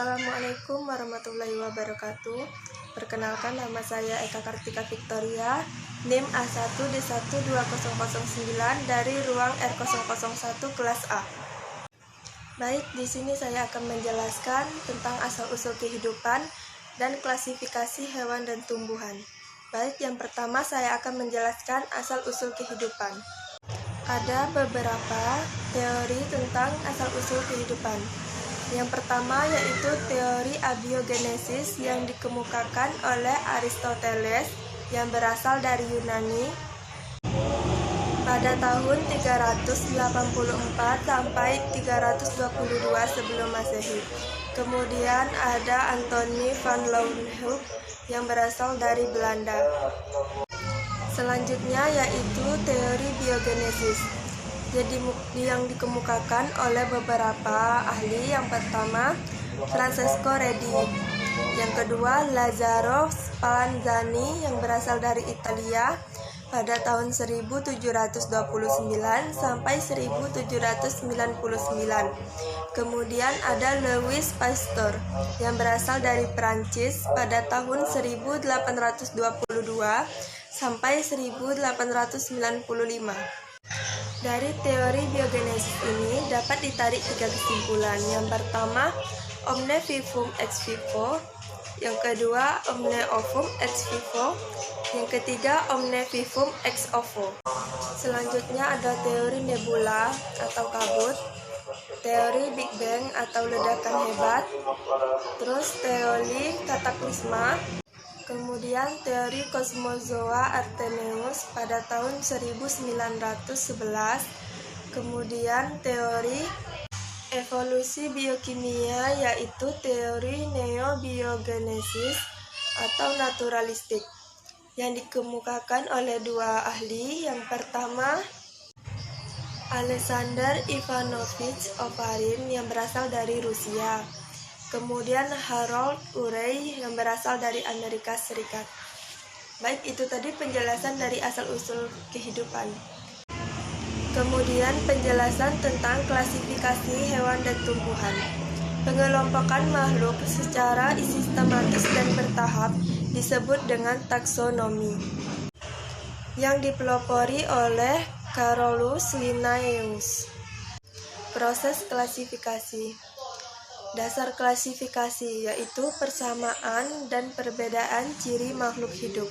Assalamualaikum warahmatullahi wabarakatuh. Perkenalkan, nama saya Eka Kartika Victoria, NIM A1D12009 dari ruang R001 kelas A. Baik, di sini saya akan menjelaskan tentang asal-usul kehidupan dan klasifikasi hewan dan tumbuhan. Baik, yang pertama saya akan menjelaskan asal-usul kehidupan. Ada beberapa teori tentang asal-usul kehidupan. Yang pertama yaitu teori abiogenesis yang dikemukakan oleh Aristoteles yang berasal dari Yunani pada tahun 384 sampai 322 sebelum Masehi. Kemudian ada Anthony van Leeuwenhoek yang berasal dari Belanda. Selanjutnya yaitu teori biogenesis. Jadi yang dikemukakan oleh beberapa ahli. Yang pertama Francesco Redi, yang kedua Lazzaro Spallanzani yang berasal dari Italia pada tahun 1729 sampai 1799. Kemudian ada Louis Pasteur yang berasal dari Prancis pada tahun 1822 sampai 1895. Dari teori biogenesis ini dapat ditarik 3 kesimpulan. Yang pertama, omne vivum ex vivo. Yang kedua, omne ovum ex vivo. Yang ketiga, omne vivum ex ovo. Selanjutnya ada teori nebula atau kabut, teori Big Bang atau ledakan hebat, terus teori kataklisma, kemudian teori kosmozoa Arrhenius pada tahun 1911, kemudian teori evolusi biokimia yaitu teori neobiogenesis atau naturalistik yang dikemukakan oleh dua ahli. Yang pertama Alexander Ivanovich Oparin yang berasal dari Rusia. Kemudian Harold Urey yang berasal dari Amerika Serikat. Baik, itu tadi penjelasan dari asal-usul kehidupan. Kemudian penjelasan tentang klasifikasi hewan dan tumbuhan. Pengelompokan makhluk secara sistematis dan bertahap disebut dengan taksonomi, yang dipelopori oleh Carolus Linnaeus. Proses klasifikasi. Dasar klasifikasi yaitu persamaan dan perbedaan ciri makhluk hidup.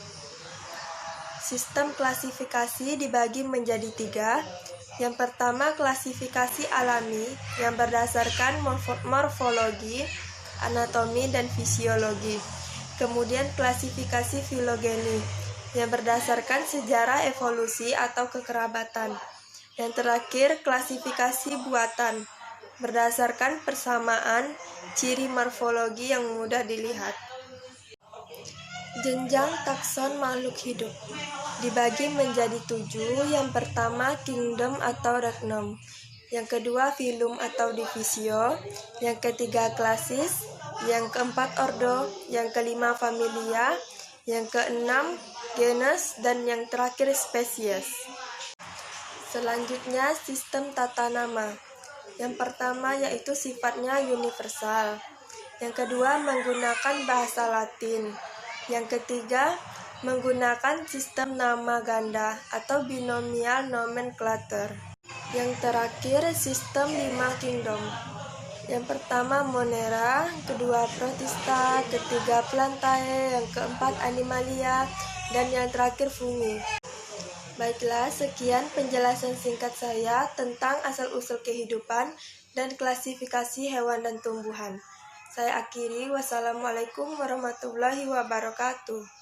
Sistem klasifikasi dibagi menjadi 3. Yang pertama klasifikasi alami yang berdasarkan morfologi, anatomi, dan fisiologi. Kemudian klasifikasi filogeni yang berdasarkan sejarah evolusi atau kekerabatan. Dan terakhir klasifikasi buatan berdasarkan persamaan ciri morfologi yang mudah dilihat. Jenjang takson makhluk hidup dibagi menjadi 7. Yang pertama kingdom atau regnom, yang kedua filum atau divisio, yang ketiga klasis, yang keempat ordo, yang kelima familia, yang keenam genus, dan yang terakhir spesies. Selanjutnya sistem tata nama. Yang pertama yaitu sifatnya universal. Yang kedua menggunakan bahasa Latin. Yang ketiga menggunakan sistem nama ganda atau binomial nomenclature. Yang terakhir sistem 5 kingdom. Yang pertama Monera, kedua Protista, ketiga Plantae, yang keempat Animalia, dan yang terakhir Fungi. Baiklah, sekian penjelasan singkat saya tentang asal-usul kehidupan dan klasifikasi hewan dan tumbuhan. Saya akhiri, wassalamualaikum warahmatullahi wabarakatuh.